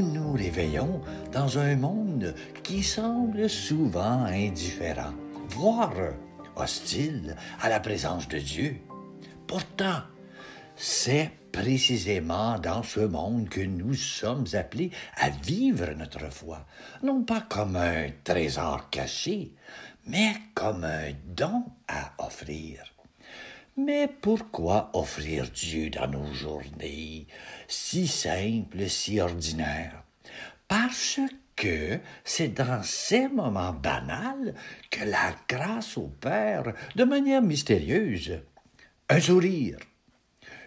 nous réveillons dans un monde qui semble souvent indifférent, voire hostile à la présence de Dieu. Pourtant, c'est précisément dans ce monde que nous sommes appelés à vivre notre foi, non pas comme un trésor caché, mais comme un don à offrir. Mais pourquoi offrir Dieu dans nos journées, si simples, si ordinaires? Parce que c'est dans ces moments banals que la grâce opère de manière mystérieuse. Un sourire,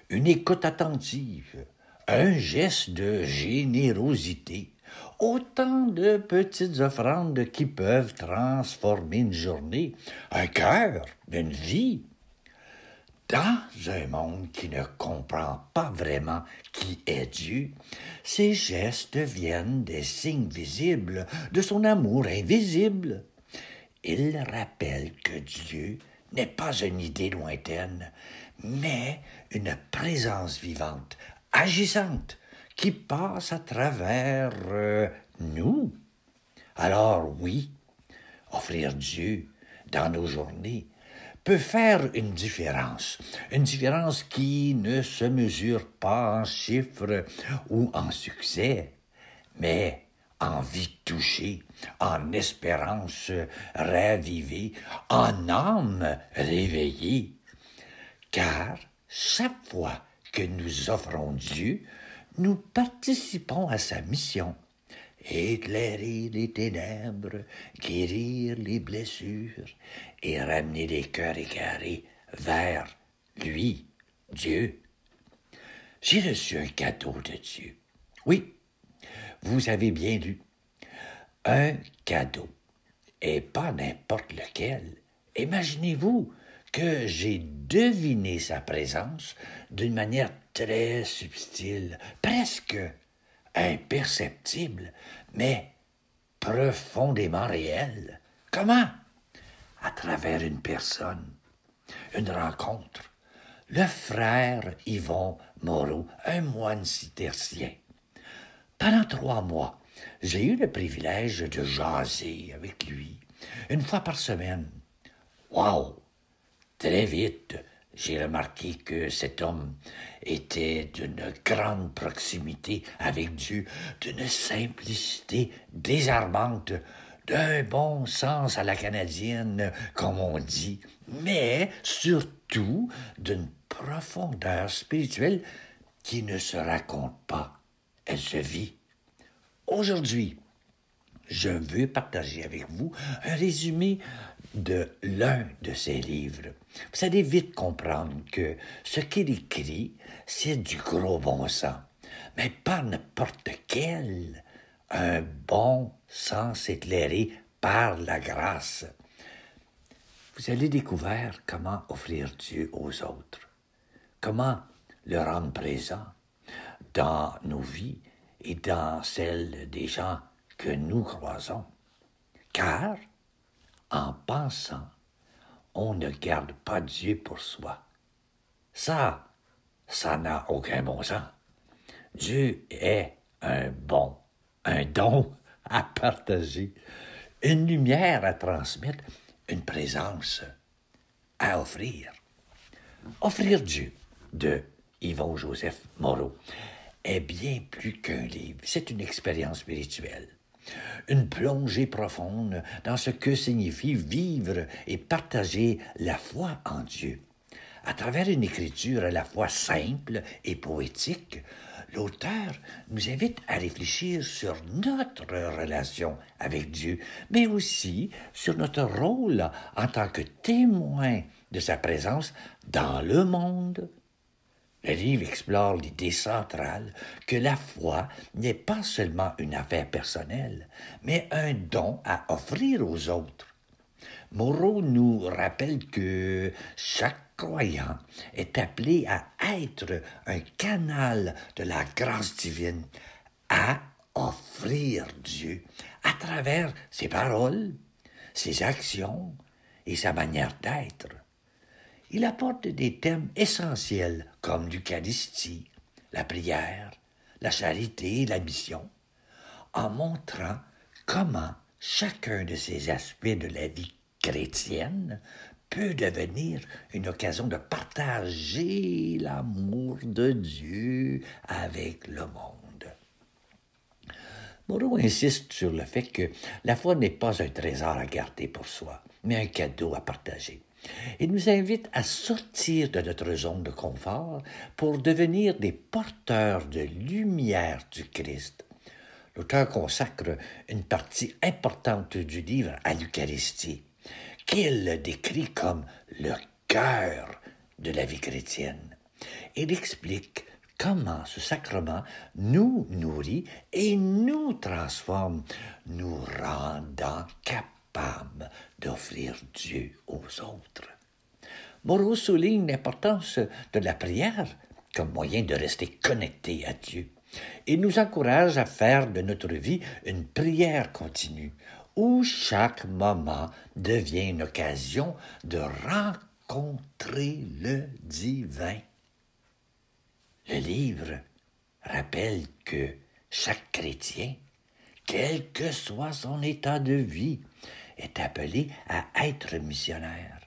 une écoute attentive, un geste de générosité, autant de petites offrandes qui peuvent transformer une journée, un cœur, une vie. Dans un monde qui ne comprend pas vraiment qui est Dieu, ces gestes deviennent des signes visibles de son amour invisible. Ils rappellent que Dieu n'est pas une idée lointaine, mais une présence vivante, agissante, qui passe à travers nous. Alors oui, offrir Dieu dans nos journées peut faire une différence qui ne se mesure pas en chiffres ou en succès, mais en vie touchée, en espérance ravivée, en âme réveillée. Car chaque fois que nous offrons Dieu, nous participons à sa mission. Éclairer les ténèbres, guérir les blessures et ramener les cœurs égarés vers lui, Dieu. J'ai reçu un cadeau de Dieu. Oui, vous avez bien lu. Un cadeau, et pas n'importe lequel. Imaginez-vous que j'ai deviné sa présence d'une manière très subtile, presque imperceptible, mais profondément réelle. Comment? À travers une personne, une rencontre. Le frère Yvon Moreau, un moine cistercien. Pendant 3 mois, j'ai eu le privilège de jaser avec lui, une fois par semaine. Wow! Très vite, j'ai remarqué que cet homme était d'une grande proximité avec Dieu, d'une simplicité désarmante, d'un bon sens à la canadienne, comme on dit, mais surtout d'une profondeur spirituelle qui ne se raconte pas, elle se vit. Aujourd'hui, je veux partager avec vous un résumé de l'un de ses livres. Vous allez vite comprendre que ce qu'il écrit, c'est du gros bon sens, mais pas n'importe quel, un bon sens éclairé par la grâce. Vous allez découvrir comment offrir Dieu aux autres, comment le rendre présent dans nos vies et dans celles des gens que nous croisons. Car, en pensant, on ne garde pas Dieu pour soi. Ça n'a aucun bon sens. Dieu est un don à partager, une lumière à transmettre, une présence à offrir. Offrir Dieu de Yvon-Joseph Moreau est bien plus qu'un livre. C'est une expérience spirituelle. Une plongée profonde dans ce que signifie vivre et partager la foi en Dieu. À travers une écriture à la fois simple et poétique, l'auteur nous invite à réfléchir sur notre relation avec Dieu, mais aussi sur notre rôle en tant que témoin de sa présence dans le monde. Le livre explore l'idée centrale que la foi n'est pas seulement une affaire personnelle, mais un don à offrir aux autres. Moreau nous rappelle que chaque croyant est appelé à être un canal de la grâce divine, à offrir Dieu à travers ses paroles, ses actions et sa manière d'être. Il apporte des thèmes essentiels comme l'Eucharistie, la prière, la charité et la mission, en montrant comment chacun de ces aspects de la vie chrétienne peut devenir une occasion de partager l'amour de Dieu avec le monde. Moreau insiste sur le fait que la foi n'est pas un trésor à garder pour soi, mais un cadeau à partager. Il nous invite à sortir de notre zone de confort pour devenir des porteurs de lumière du Christ. L'auteur consacre une partie importante du livre à l'Eucharistie, qu'il décrit comme le cœur de la vie chrétienne. Il explique comment ce sacrement nous nourrit et nous transforme, nous rendant capables d'offrir Dieu aux autres. Moreau souligne l'importance de la prière comme moyen de rester connecté à Dieu. Il nous encourage à faire de notre vie une prière continue, où chaque moment devient une occasion de rencontrer le divin. Le livre rappelle que chaque chrétien, quel que soit son état de vie, est appelé à être missionnaire.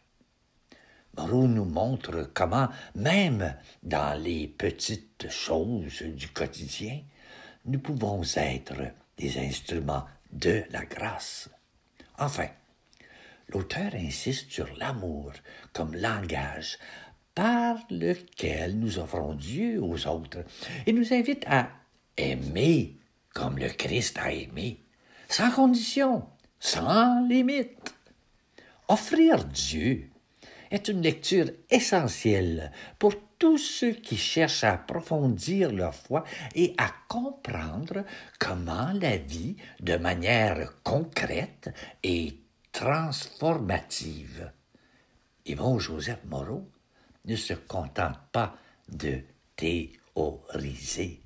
Moreau nous montre comment, même dans les petites choses du quotidien, nous pouvons être des instruments de la grâce. Enfin, l'auteur insiste sur l'amour comme langage par lequel nous offrons Dieu aux autres et nous invite à aimer comme le Christ a aimé, sans condition, sans limite. Offrir Dieu est une lecture essentielle pour tous ceux qui cherchent à approfondir leur foi et à comprendre comment la vie, de manière concrète et transformative. Yvon Joseph Moreau ne se contente pas de théoriser.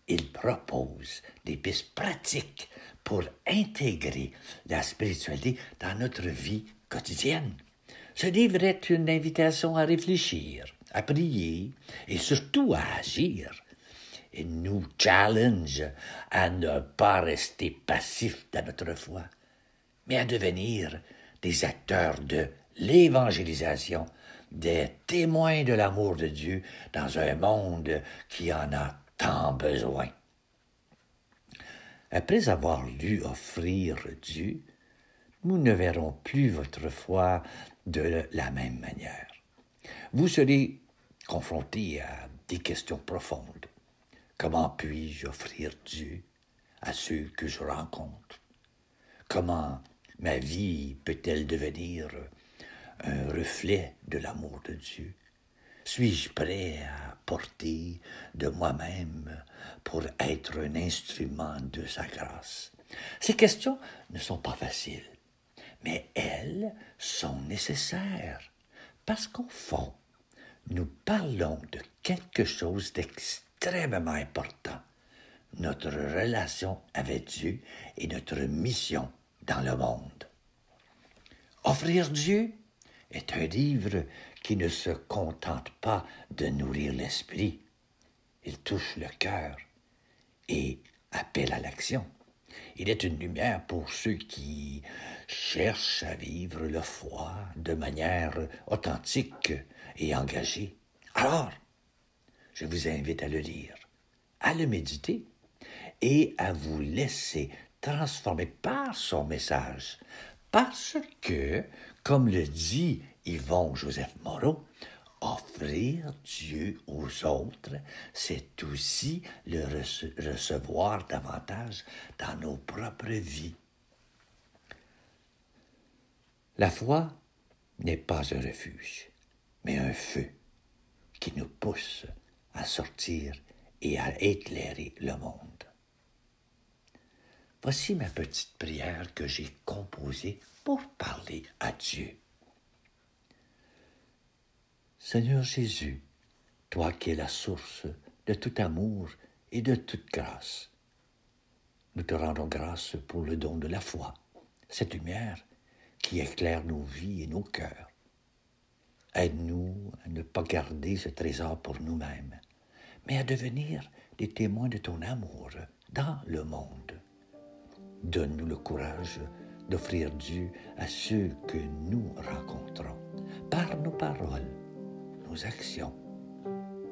Il propose des pistes pratiques pour intégrer la spiritualité dans notre vie quotidienne. Ce livre est une invitation à réfléchir, à prier et surtout à agir. Il nous challenge à ne pas rester passifs dans notre foi, mais à devenir des acteurs de l'évangélisation, des témoins de l'amour de Dieu dans un monde qui en a tant besoin. Après avoir lu Offrir Dieu, nous ne verrons plus votre foi de la même manière. Vous serez confronté à des questions profondes. Comment puis-je offrir Dieu à ceux que je rencontre? Comment ma vie peut-elle devenir un reflet de l'amour de Dieu? Suis-je prêt à porter de moi-même pour être un instrument de sa grâce? Ces questions ne sont pas faciles, mais elles sont nécessaires parce qu'au fond, nous parlons de quelque chose d'extrêmement important, notre relation avec Dieu et notre mission dans le monde. Offrir Dieu est un livre qui ne se contente pas de nourrir l'esprit. Il touche le cœur et appelle à l'action. Il est une lumière pour ceux qui cherchent à vivre la foi de manière authentique et engagée. Alors, je vous invite à le lire, à le méditer et à vous laisser transformer par son message. Parce que, comme le dit Yvon Joseph Moreau, offrir Dieu aux autres, c'est aussi le recevoir davantage dans nos propres vies. La foi n'est pas un refuge, mais un feu qui nous pousse à sortir et à éclairer le monde. Voici ma petite prière que j'ai composée pour parler à Dieu. Seigneur Jésus, toi qui es la source de tout amour et de toute grâce, nous te rendons grâce pour le don de la foi, cette lumière qui éclaire nos vies et nos cœurs. Aide-nous à ne pas garder ce trésor pour nous-mêmes, mais à devenir des témoins de ton amour dans le monde. Donne-nous le courage d'offrir Dieu à ceux que nous rencontrons, par nos paroles, nos actions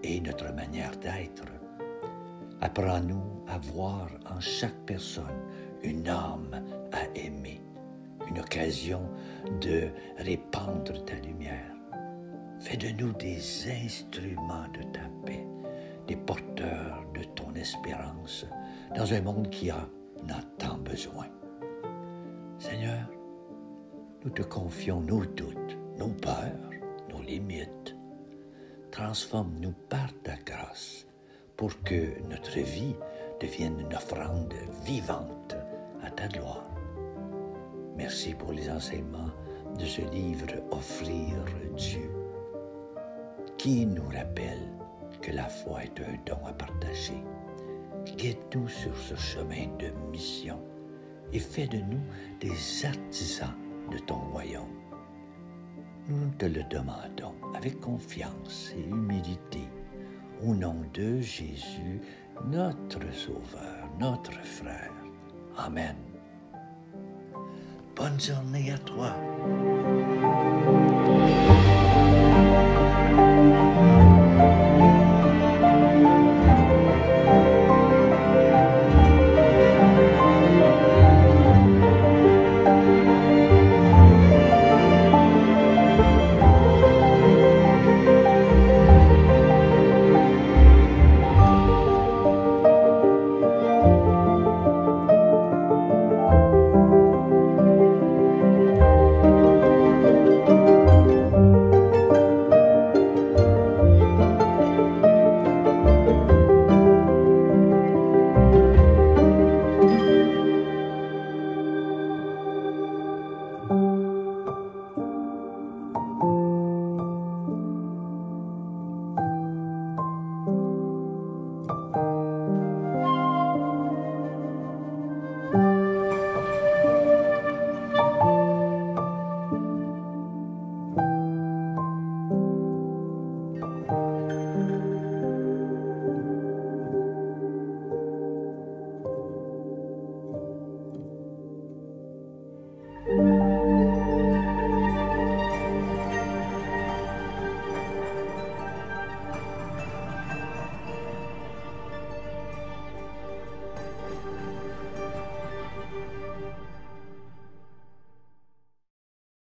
et notre manière d'être. Apprends-nous à voir en chaque personne une âme à aimer, une occasion de répandre ta lumière. Fais de nous des instruments de ta paix, des porteurs de ton espérance dans un monde qui en a tant besoin. Seigneur, nous te confions nos doutes, nos peurs, nos limites. Transforme-nous par ta grâce pour que notre vie devienne une offrande vivante à ta gloire. Merci pour les enseignements de ce livre « Offrir Dieu » qui nous rappelle que la foi est un don à partager. Guide-nous sur ce chemin de mission et fais de nous des artisans de ton royaume. Nous te le demandons avec confiance et humilité, au nom de Jésus, notre Sauveur, notre Frère. Amen. Bonne journée à toi.